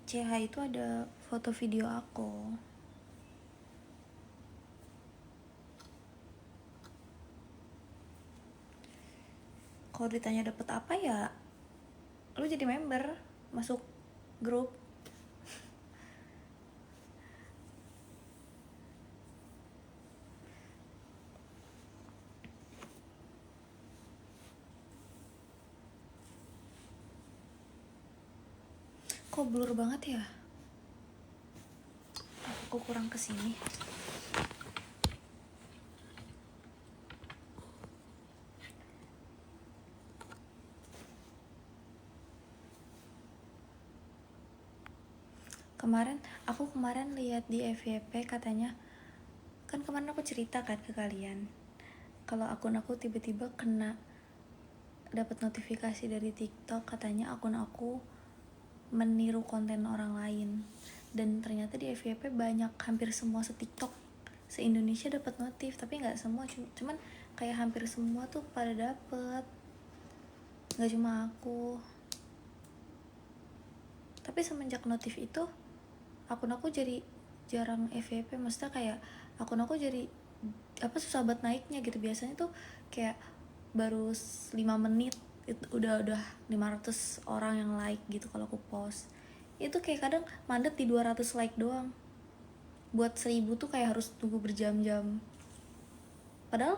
CH itu ada foto video aku. Kalau ditanya dapet apa ya, lu jadi member, masuk grup. Kok blur banget ya? Aku kurang kesini. Aku kemarin lihat di FYP katanya, kan kemarin aku cerita kan ke kalian kalau akun aku tiba-tiba kena dapat notifikasi dari TikTok, katanya akun aku meniru konten orang lain. Dan ternyata di FYP banyak, hampir semua se-TikTok se-Indonesia dapat notif, tapi nggak semua, cuman kayak hampir semua tuh pada dapet, nggak cuma aku. Tapi semenjak notif itu akun aku jadi jarang FYP, maksudnya kayak akun aku jadi susah banget naiknya gitu. Biasanya tuh kayak baru 5 menit itu udah 500 orang yang like gitu kalau aku post. Itu kayak kadang mandet di 200 like doang. Buat 1000 tuh kayak harus tunggu berjam-jam. Padahal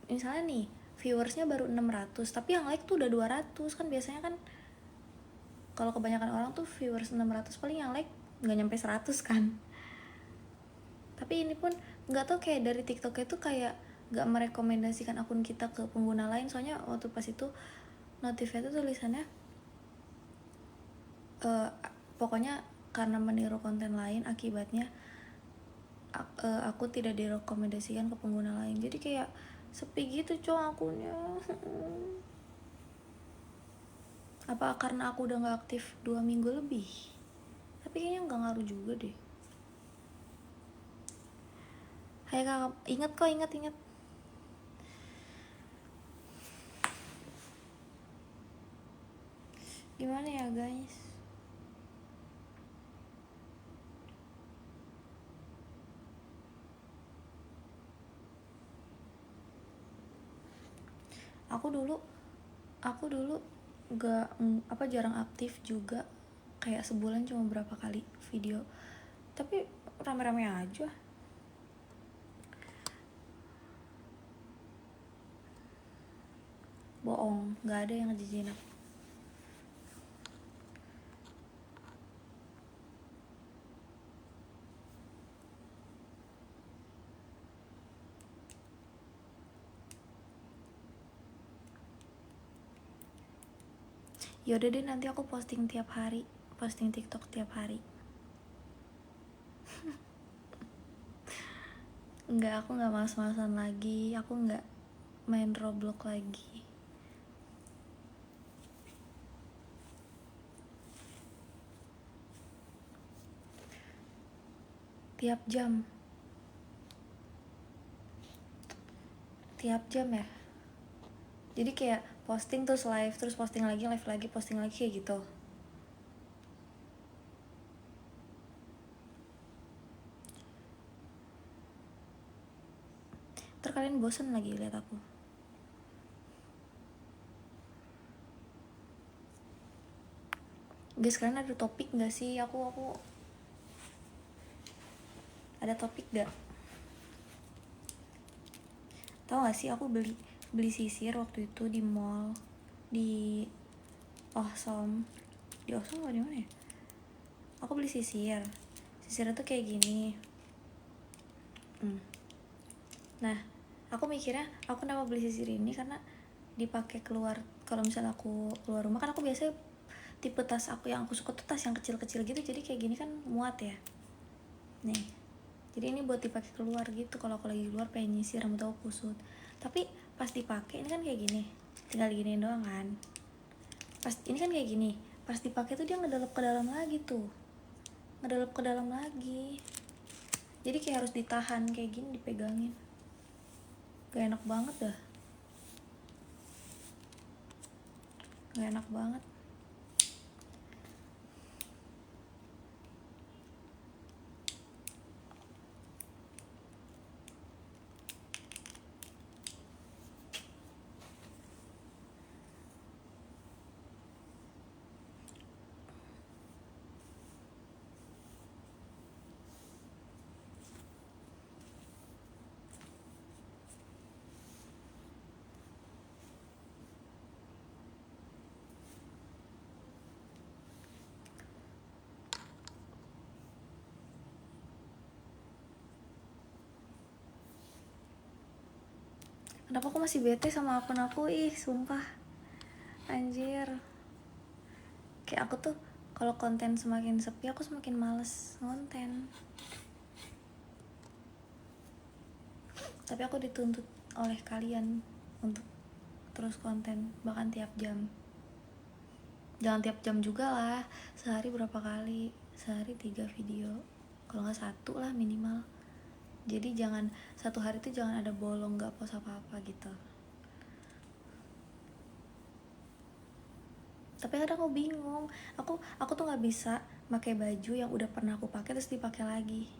misalnya nih viewersnya baru 600, tapi yang like tuh udah 200. Kan biasanya kan kalau kebanyakan orang tuh viewers 600, paling yang like nggak nyampe 100 kan. Tapi ini pun nggak tau, kayak dari TikTok itu kayak nggak merekomendasikan akun kita ke pengguna lain. Soalnya waktu pas itu notifnya tuh tulisannya pokoknya karena meniru konten lain, akibatnya aku tidak direkomendasikan ke pengguna lain. Jadi kayak sepi gitu akunnya. Apa karena aku udah nggak aktif 2 minggu lebih? Tapi kayaknya nggak ngaruh juga deh. Hai kakak, ingat. Gimana ya guys? Aku dulu gak jarang aktif juga, kayak sebulan cuma berapa kali video, tapi rame-rame aja. Bohong, gak ada yang ngejijin aku. Yaudah deh, nanti aku posting tiap hari, posting TikTok tiap hari. Enggak, aku gak malas-malasan lagi, aku gak main Roblox lagi. Tiap jam ya. Jadi kayak posting terus live, terus posting lagi, live lagi, posting lagi, kayak gitu. Ntar kalian bosen lagi lihat aku. Guys, kalian ada topik gak sih? Aku ada topik gak? Tahu gak sih, aku beli sisir waktu itu di mall, di Awesome. Di Awesome apa di mana ya? Aku beli sisirnya tuh kayak gini. Nah, aku mikirnya aku kenapa beli sisir ini karena dipakai keluar. Kalau misalnya aku keluar rumah, kan aku biasanya tipe tas aku yang aku suka tuh tas yang kecil-kecil gitu, jadi kayak gini kan muat ya. Nih, jadi ini buat dipakai keluar gitu, kalau aku lagi keluar pengen nyisir rambut aku kusut. Tapi pas dipakai ini kan kayak gini, tinggal diginiin doang kan. Pas ini kan kayak gini, pas dipakai tuh dia ngedelep ke dalam lagi tuh, jadi kayak harus ditahan kayak gini, dipegangin. Gak enak banget dah, gak enak banget. Kenapa aku masih bete sama akun aku, sumpah. Anjir. Kayak aku tuh kalau konten semakin sepi aku semakin males ngonten. Tapi aku dituntut oleh kalian untuk terus konten, bahkan tiap jam. Jangan tiap jam juga lah, sehari berapa kali? Sehari 3 video, kalau nggak 1 lah minimal. Jadi jangan satu hari tuh jangan ada bolong nggak post apa-apa gitu. Tapi kadang aku bingung, aku tuh nggak bisa pakai baju yang udah pernah aku pakai terus dipakai lagi.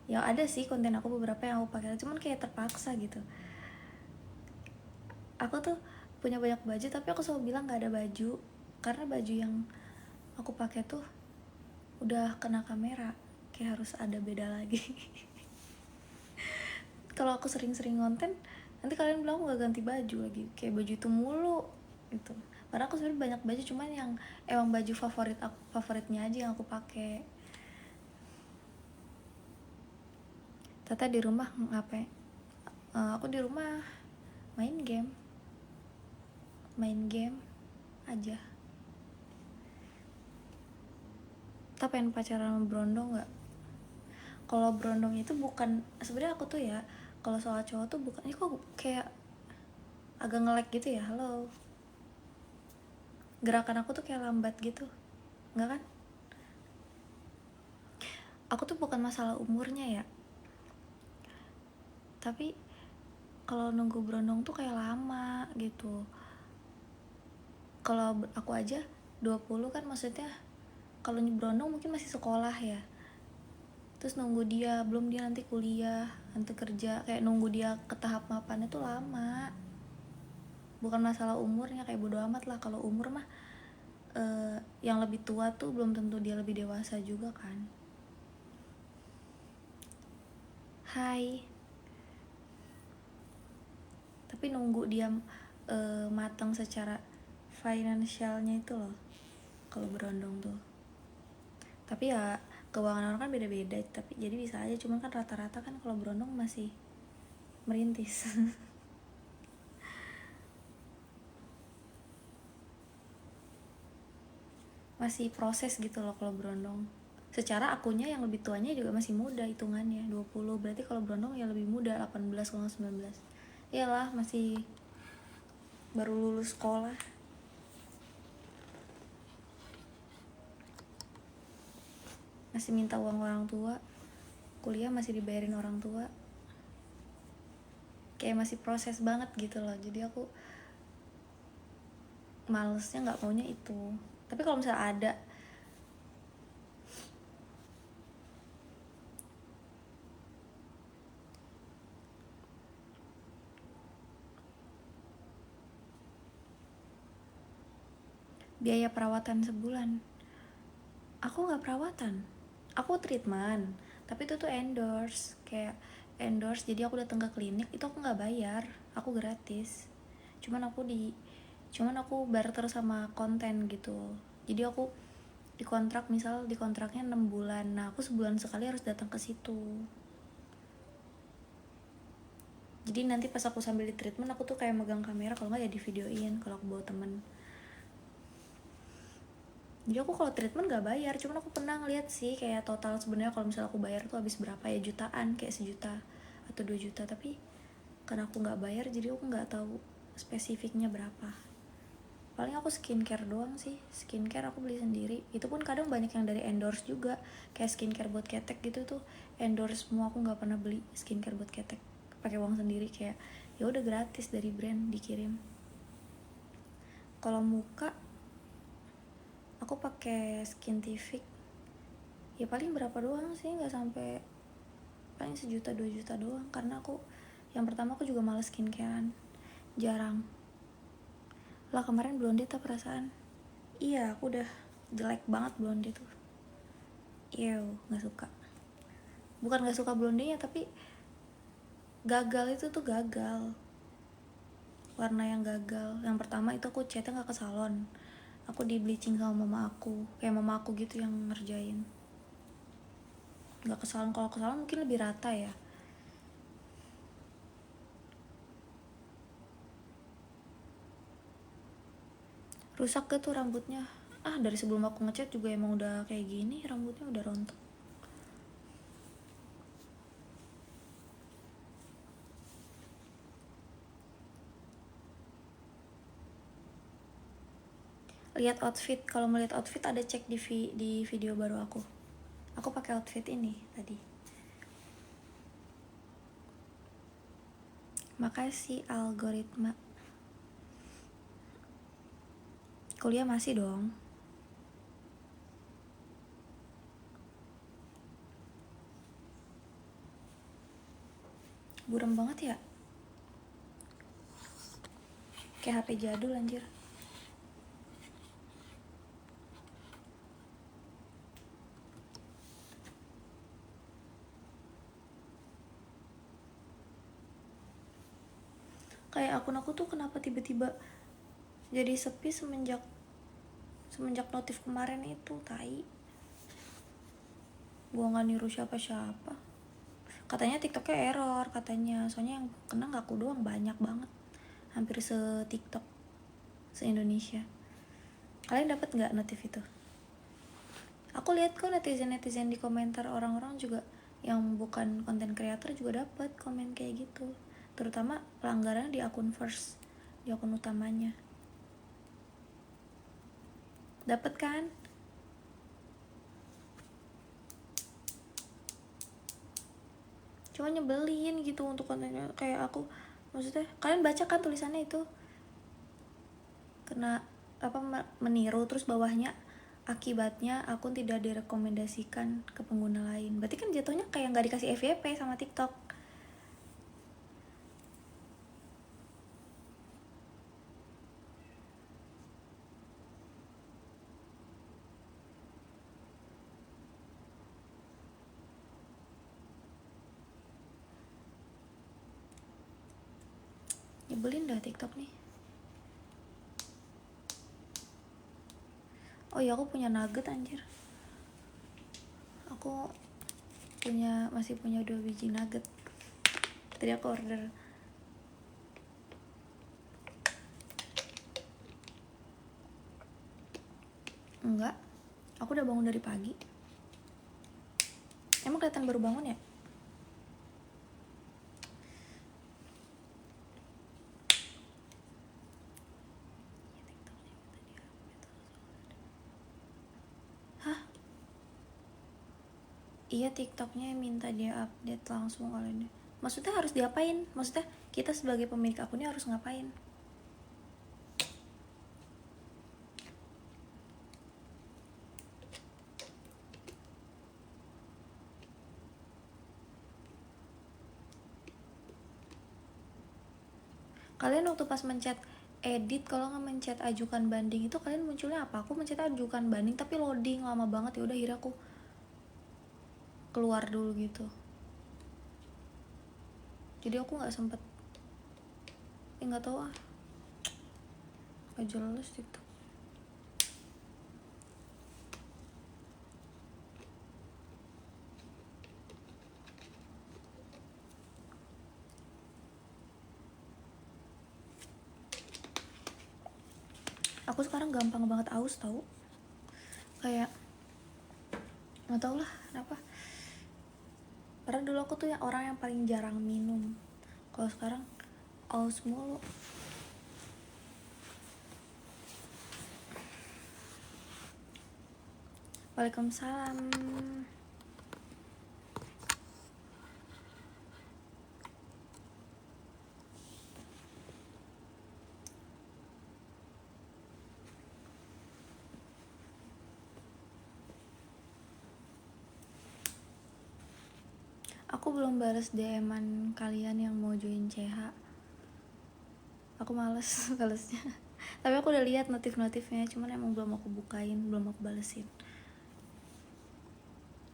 Ya ada sih konten aku beberapa yang aku pakai, cuman kayak terpaksa gitu. Aku tuh punya banyak baju tapi aku selalu bilang nggak ada baju, karena baju yang aku pakai tuh udah kena kamera, kayak harus ada beda lagi. Kalau aku sering-sering konten nanti kalian bilang aku gak ganti baju lagi, kayak baju itu mulu gitu. Padahal aku sebenarnya banyak baju, cuman yang emang baju favoritnya aja yang aku pakai. Tata di rumah ngapain? Aku di rumah main game aja. Tata pengen pacaran sama Brondong nggak? Kalau Brondong itu bukan, sebenarnya aku tuh ya kalau soal cowok tuh bukan, ini kok kayak agak nge-lag gitu ya. Halo, gerakan aku tuh kayak lambat gitu, nggak kan? Aku tuh bukan masalah umurnya ya, tapi kalau nunggu Brondong tuh kayak lama gitu. Kalau aku aja 20 kan, maksudnya kalau Brondong mungkin masih sekolah ya, terus nunggu dia, belum dia nanti kuliah, nanti kerja, kayak nunggu dia ke tahap mapannya tuh lama. Bukan masalah umurnya, kayak bodo amat lah. Kalau umur mah yang lebih tua tuh belum tentu dia lebih dewasa juga kan. Hai. Tapi nunggu dia matang secara finansialnya itu loh kalau Brondong tuh. Tapi ya keuangan orang kan beda-beda, tapi jadi bisa aja. Cuman kan rata-rata kan kalau Brondong masih merintis. Masih proses gitu loh kalau Brondong. Secara akunya yang lebih tuanya juga masih muda hitungannya, 20. Berarti kalau Brondong ya lebih muda, 18 kalau 19. Iyalah, masih baru lulus sekolah. Masih minta uang orang tua. Kuliah masih dibayarin orang tua. Kayak masih proses banget gitu loh. Jadi aku malesnya nggak maunya itu. Tapi kalau misalnya ada biaya perawatan sebulan, aku nggak perawatan, aku treatment. Tapi itu tuh endorse, kayak endorse. Jadi aku datang ke klinik itu aku nggak bayar, aku gratis. Cuman aku barter sama konten gitu. Jadi aku dikontrak, misal dikontraknya 6 bulan, nah aku sebulan sekali harus datang ke situ. Jadi nanti pas aku sambil di treatment aku tuh kayak megang kamera, kalau nggak ya di videoin kalau aku bawa temen. Jadi aku kalau treatment nggak bayar, cuman aku pernah ngeliat sih kayak total sebenarnya kalau misalnya aku bayar tuh habis berapa ya, jutaan, kayak 1 juta atau 2 juta. Tapi karena aku nggak bayar jadi aku nggak tahu spesifiknya berapa. Paling aku skincare doang sih. Skincare aku beli sendiri, itu pun kadang banyak yang dari endorse juga, kayak skincare buat ketek gitu tuh endorse semua. Aku nggak pernah beli skincare buat ketek pakai uang sendiri, kayak ya udah gratis dari brand dikirim. Kalau muka aku pakai Skintific, ya paling berapa doang sih, nggak sampai, paling 1 juta 2 juta doang. Karena aku yang pertama aku juga males skincarean, jarang lah. Kemarin blonde tak perasaan, iya aku udah jelek banget blonde tuh. Nggak suka. Bukan nggak suka blondenya, tapi gagal. Itu tuh gagal, warna yang gagal. Yang pertama itu aku catnya nggak ke salon, aku di bleaching sama mama aku, kayak mama aku gitu yang ngerjain. Nggak ke salon, kalau ke salon mungkin lebih rata ya. Rusak gak tuh rambutnya? Dari sebelum aku ngecat juga emang udah kayak gini, rambutnya udah rontok. Lihat outfit, kalau melihat outfit ada cek di video baru aku. Aku pakai outfit ini tadi. Makasih algoritma. Kuliah masih dong. Buram banget ya. Kayak HP jadul anjir. Kayak akun aku tuh kenapa tiba-tiba jadi sepi semenjak notif kemarin itu, tai. Gua nggak niru siapa-siapa. Katanya TikToknya error katanya, soalnya yang kena nggak aku doang, banyak banget, hampir se-TikTok se-Indonesia. Kalian dapat nggak notif itu? Aku lihat kok netizen di komentar, orang-orang juga yang bukan konten creator juga dapat komen kayak gitu, terutama pelanggaran di akun first, di akun utamanya. Dapat kan? Cuma nyebelin gitu untuk kontennya kayak aku. Maksudnya kalian baca kan tulisannya itu, kena apa, meniru, terus bawahnya akibatnya akun tidak direkomendasikan ke pengguna lain. Berarti kan jatuhnya kayak nggak dikasih FYP sama TikTok. Nyebelin dah TikTok nih. Oh iya, aku punya nugget anjir. Aku masih punya 2 biji nugget. Tadi aku order. Enggak, aku udah bangun dari pagi. Emang kelihatan baru bangun ya? Hah? Iya, TikToknya minta dia update langsung oleh dia. Maksudnya harus diapain? Maksudnya kita sebagai pemilik akunnya harus ngapain? Kalian waktu pas mencet edit, kalau nggak mencet ajukan banding itu, kalian munculnya apa? Aku mencet ajukan banding tapi loading lama banget, ya udah akhirnya aku keluar dulu gitu. Jadi aku nggak sempet, nggak tahu nggak jelas TikTok. Aku sekarang gampang banget aus tau, kayak nggak tau lah kenapa. Karena dulu aku tuh orang yang paling jarang minum, kalau sekarang aus mulu. Waalaikumsalam. Aku belum balas DM-an kalian yang mau join CH. Aku males balesnya. Tapi aku udah lihat notif-notifnya, cuman emang belum aku bukain, belum aku balesin.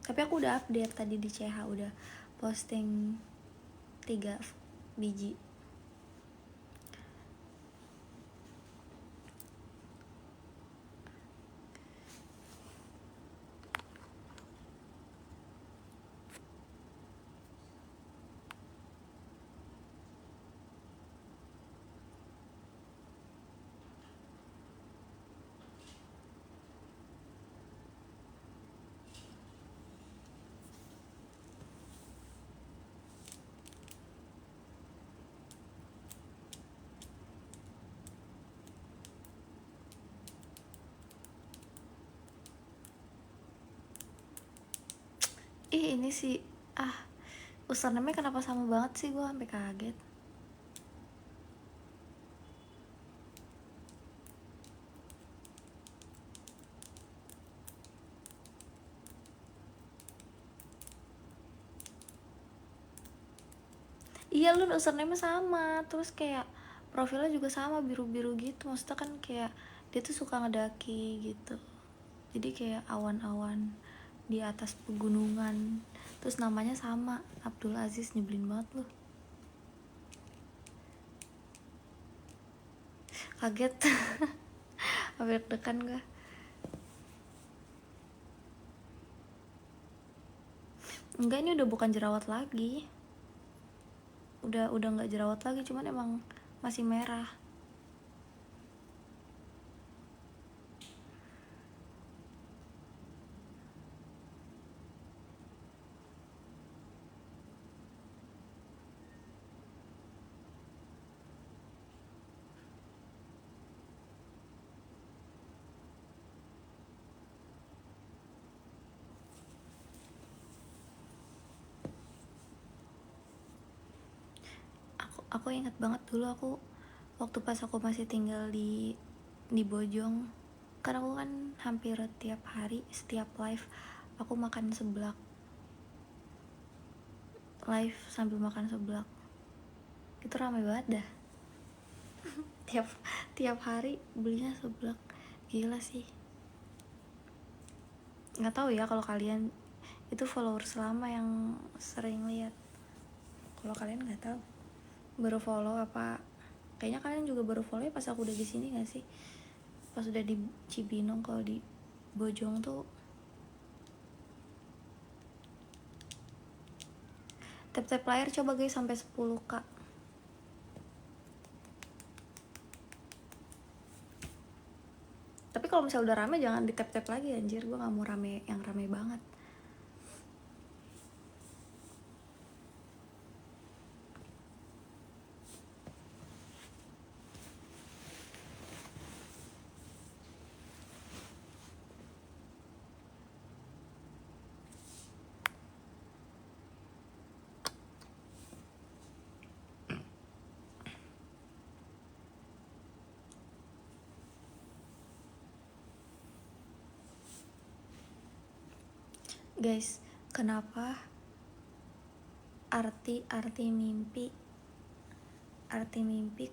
Tapi aku udah update tadi di CH, udah posting 3 biji. Ini sih, username kenapa sama banget sih, gue sampai kaget. Iya, lu username sama, terus kayak profilnya juga sama, biru-biru gitu. Maksudnya kan kayak dia tuh suka ngedaki gitu, jadi kayak awan-awan di atas pegunungan, terus namanya sama, Abdul Aziz. Nyebelin banget lu. Kaget. Hampir deg-degan gue. Enggak, ini udah bukan jerawat lagi, udah nggak jerawat lagi, cuman emang masih merah. Aku ingat banget dulu, aku waktu pas aku masih tinggal di Bojong, karena aku kan hampir tiap hari, setiap live aku makan seblak, live sambil makan seblak. Itu ramai banget dah. tiap tiap hari belinya seblak. Gila sih. Nggak tahu ya kalau kalian itu followers lama yang sering lihat. Kalau kalian nggak tahu, baru follow apa, kayaknya kalian juga baru follow ya pas aku udah di sini nggak sih, pas udah di Cibinong. Kalau di Bojong tuh tap layar coba guys sampai 10k. Tapi kalau misalnya udah rame jangan di tap lagi anjir, gue nggak mau rame yang rame banget. Guys, kenapa arti mimpi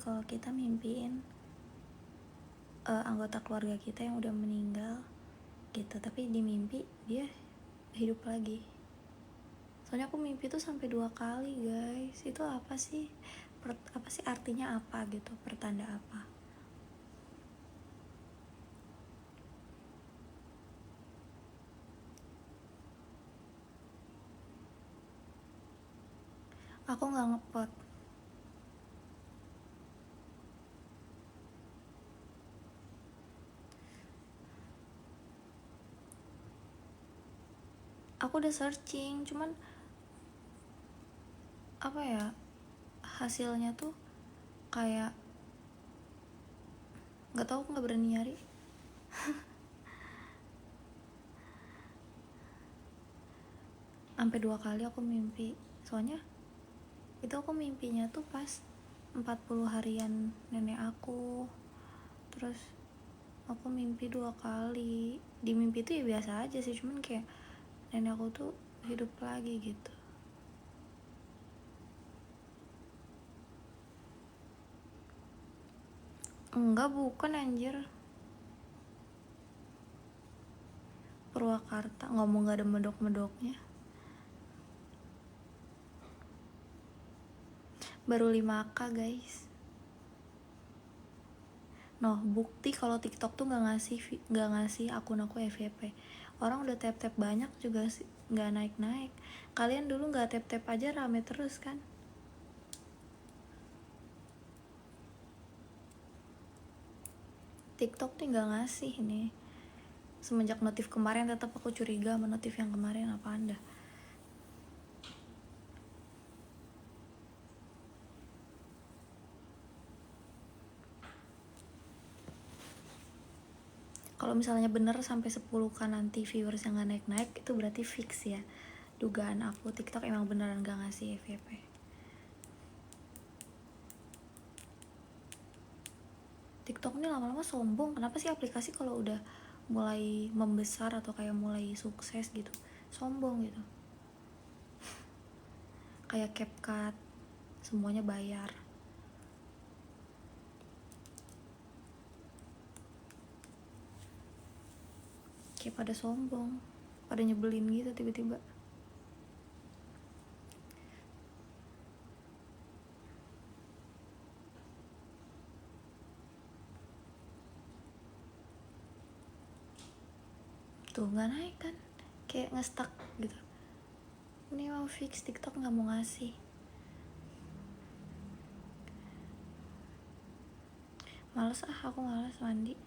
kalau kita mimpiin anggota keluarga kita yang udah meninggal gitu, tapi di mimpi dia hidup lagi. Soalnya aku mimpi tuh sampai 2 kali guys. Itu apa sih, apa sih artinya, apa gitu, pertanda apa? Aku nggak ngepot. Aku udah searching, cuman apa ya, hasilnya tuh kayak nggak tahu, aku nggak berani nyari. Sampai 2 kali aku mimpi. Soalnya itu aku mimpinya tuh pas 40 harian nenek aku. Terus aku mimpi 2 kali. Di mimpi tuh ya biasa aja sih, cuman kayak nenek aku tuh hidup lagi gitu. Enggak, bukan anjir. Purwakarta, ngomong gak ada medok-medoknya. Baru 5k guys. Noh, bukti kalau TikTok tuh nggak ngasih akun aku FYP. Orang udah tap banyak juga nggak naik. Kalian dulu nggak tap aja rame terus kan? TikTok tuh nggak ngasih nih. Semenjak notif kemarin tetap aku curiga sama notif yang kemarin, apa anda? Kalau misalnya bener sampai 10k nanti viewers yang nggak naik itu berarti fix ya. dugaan aku TikTok emang beneran gak ngasih FYP. TikTok ini lama-lama sombong. Kenapa sih aplikasi kalau udah mulai membesar atau kayak mulai sukses gitu sombong gitu? Kayak CapCut semuanya bayar. Kayak pada sombong, pada nyebelin gitu tiba-tiba. Tuh nggak naik kan, kayak nge-stuck gitu. Ini mau fix TikTok nggak mau ngasih. Males aku males mandi.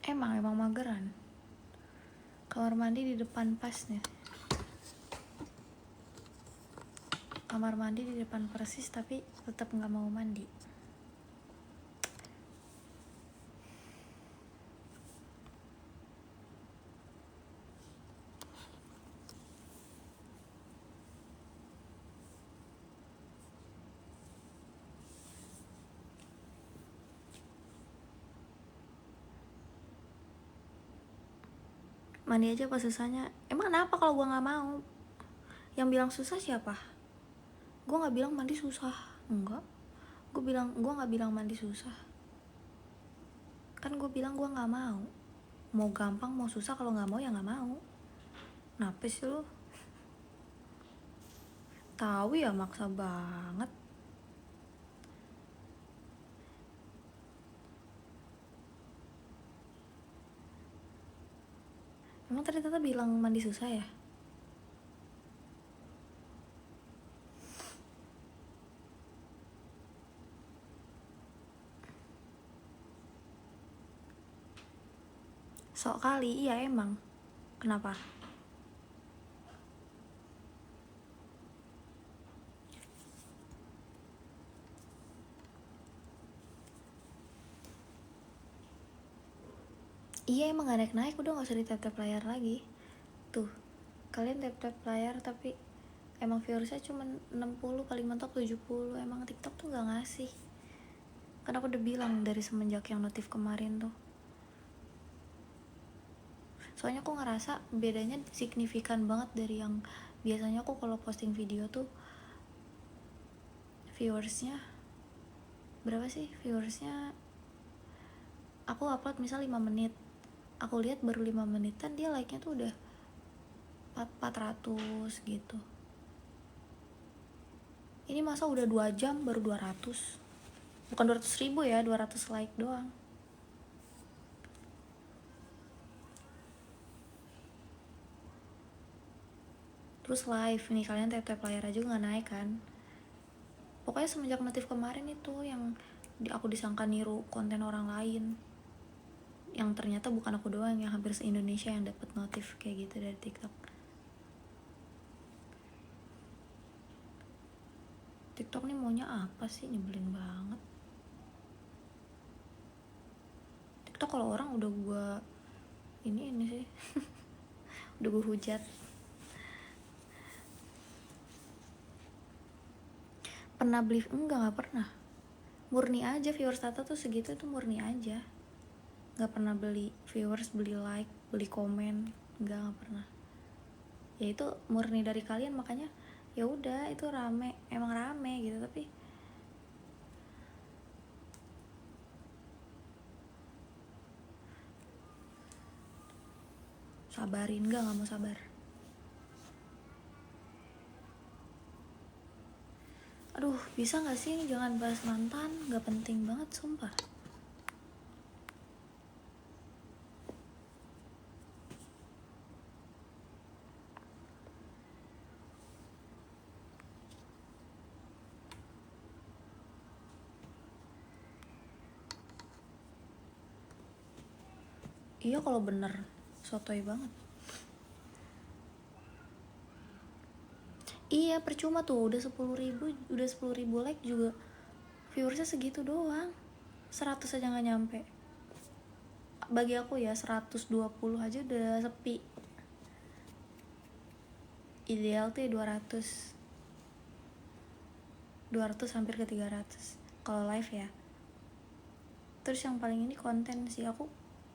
Emang mageran. Kamar mandi di depan pas nih. Kamar mandi di depan persis tapi tetap nggak mau mandi. Mandi aja pas susahnya. Emang kenapa kalau gue nggak mau? Yang bilang susah siapa? Gue nggak bilang mandi susah, enggak. Gue nggak bilang mandi susah. Kan gue bilang gue nggak mau. Mau gampang mau susah, kalau nggak mau ya nggak mau. Kenapa sih lu? Tahu ya maksa banget. Emang tadi Tata bilang mandi susah ya? Sok kali, iya emang. Kenapa? Iya emang gak naik-naik, udah gak usah di tap-tap layar lagi. Tuh, kalian tap-tap layar tapi emang viewersnya cuma 60, paling mentok 70. Emang TikTok tuh gak ngasih. Kan aku udah bilang dari semenjak yang notif kemarin tuh. Soalnya aku ngerasa bedanya signifikan banget dari yang biasanya aku kalau posting video tuh viewersnya berapa sih? Viewersnya aku upload misal 5 menit, aku lihat baru 5 menitan dia like-nya tuh udah 400 gitu. Ini masa udah 2 jam baru 200. Bukan 200.000 ya, 200 like doang. Terus live nih, kalian tap-tap layar aja gak naik kan. Pokoknya semenjak notif kemarin itu yang aku disangka niru konten orang lain, yang ternyata bukan aku doang, yang hampir se-Indonesia yang dapat notif kayak gitu dari TikTok. TikTok nih maunya apa sih, nyebelin banget. TikTok kalau orang udah gue ini sih udah gue hujat. Pernah beli? Enggak, gak pernah. Murni aja viewers Tata tuh segitu tuh murni aja. Gak pernah beli viewers, beli like, beli komen. Gak pernah. Ya itu murni dari kalian, makanya ya udah itu rame, emang rame gitu. Tapi sabarin, gak mau sabar. Aduh, bisa gak sih jangan bahas mantan, gak penting banget sumpah. Iya kalau bener sotoy banget. Iya percuma tuh udah 10.000 like juga viewersnya segitu doang, 100 aja nggak nyampe. Bagi aku ya 120 aja udah sepi. Ideal tuh ya 200 hampir ke 300 kalau live ya. Terus yang paling ini konten sih, aku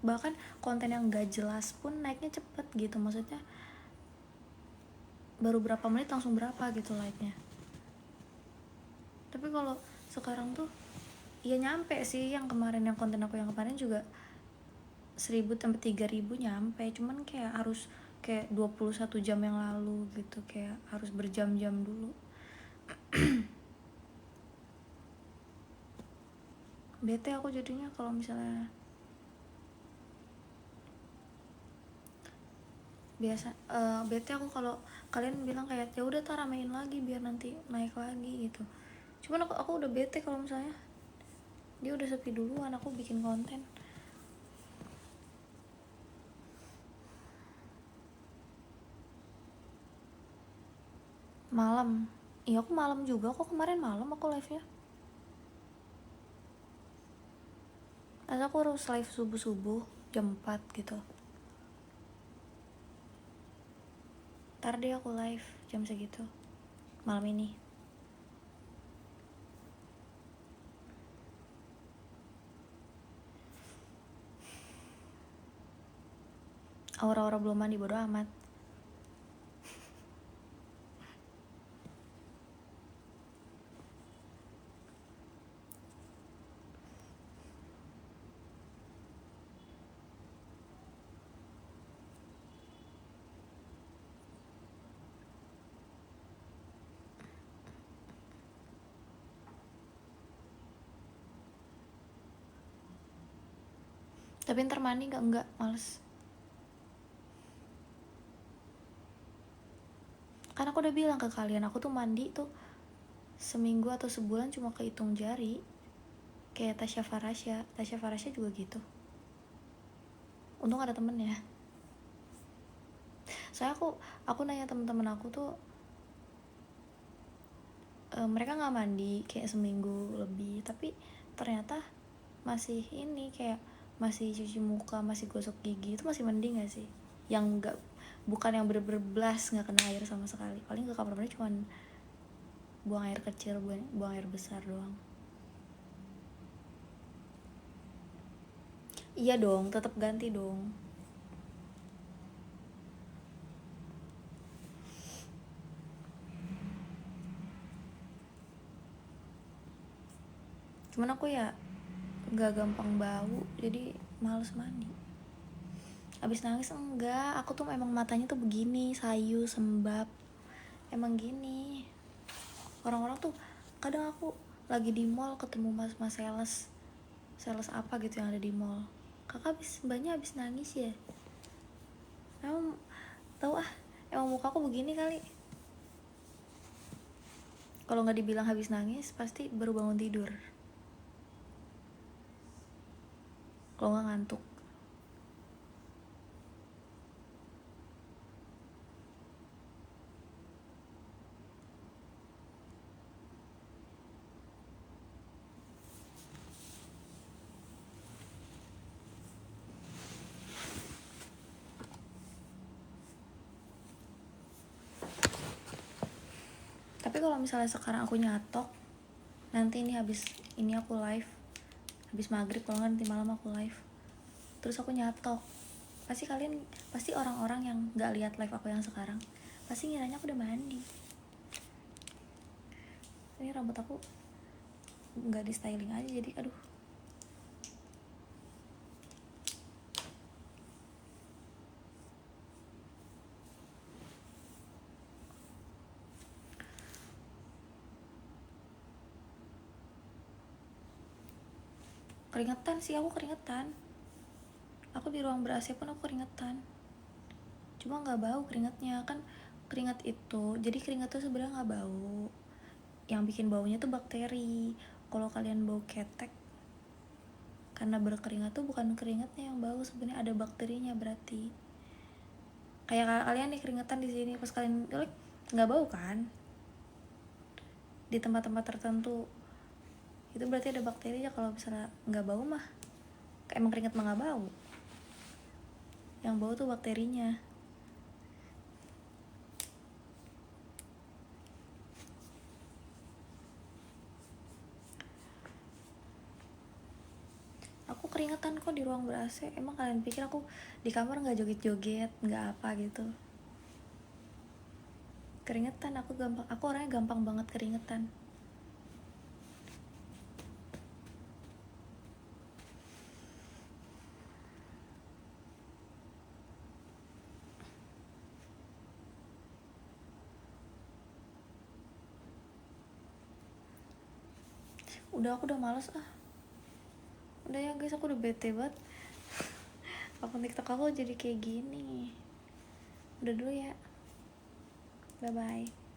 bahkan konten yang gak jelas pun naiknya cepet gitu, maksudnya baru berapa menit langsung berapa gitu like-nya. Tapi kalau sekarang tuh ya nyampe sih, yang kemarin yang konten aku yang kemarin juga 1.000 sampai 3.000 nyampe, cuman kayak harus kayak 21 jam yang lalu gitu, kayak harus berjam-jam dulu. Bete aku jadinya kalau misalnya bete aku kalau kalian bilang kayak ya udah tar ramein lagi biar nanti naik lagi gitu. Cuman aku udah bete kalau misalnya dia udah sepi duluan aku bikin konten. Malam, iya aku malam juga kok, kemarin malam aku live nya. Masa aku harus live subuh jam 4 gitu. Ntar deh aku live jam segitu malam ini. Aura-aura belum mandi, bodo amat. Tapi ntar mandi enggak, males. Kan aku udah bilang ke kalian, aku tuh mandi tuh seminggu atau sebulan cuma kehitung jari. Kayak Tasya Farasya juga gitu. Untung ada temennya. Soalnya aku nanya temen-temen aku tuh mereka nggak mandi kayak seminggu lebih, tapi ternyata masih ini kayak masih cuci muka, masih gosok gigi, itu masih mending gak sih? Yang nggak, bukan yang bener-bener blas nggak kena air sama sekali. Paling ke kamar mandi cuman buang air kecil, buang air besar doang. Iya dong, tetap ganti dong. Cuman aku ya nggak gampang bau, jadi males mandi. Abis nangis enggak, aku tuh emang matanya tuh begini, sayu, sembab, emang gini. Orang-orang tuh kadang aku lagi di mall ketemu mas-mas sales apa gitu yang ada di mall, kakak mbaknya abis nangis ya, emang tahu emang muka aku begini kali. Kalau nggak dibilang habis nangis pasti baru bangun tidur, kalau nggak ngantuk. Tapi kalau misalnya sekarang aku nyatok, nanti ini habis ini aku live, habis maghrib kalau nggak nanti malam aku live, terus aku nyatok, pasti orang-orang yang nggak lihat live aku yang sekarang pasti ngiranya aku udah mandi. Ini rambut aku nggak di styling aja, jadi aduh. Keringetan sih, aku keringetan. Aku di ruang ber-AC pun aku keringetan. Cuma nggak bau keringetnya, kan keringat itu, jadi keringat tuh sebenarnya nggak bau. Yang bikin baunya tuh bakteri. Kalau kalian bau ketek, karena berkeringat tuh bukan keringatnya yang bau, sebenarnya ada bakterinya. Berarti kayak kalian nih keringetan di sini, pas kalian nggak bau kan di tempat-tempat tertentu, itu berarti ada bakterinya. Kalau misalnya nggak bau mah emang keringet mah nggak bau, yang bau tuh bakterinya. Aku keringetan kok di ruang ber-AC. Emang kalian pikir aku di kamar nggak joget-joget, nggak apa gitu? Keringetan aku gampang, aku orangnya gampang banget keringetan. Aku udah males ah. Udah ya guys, aku udah bete banget. Akun TikTok aku jadi kayak gini. Udah dulu ya. Bye bye.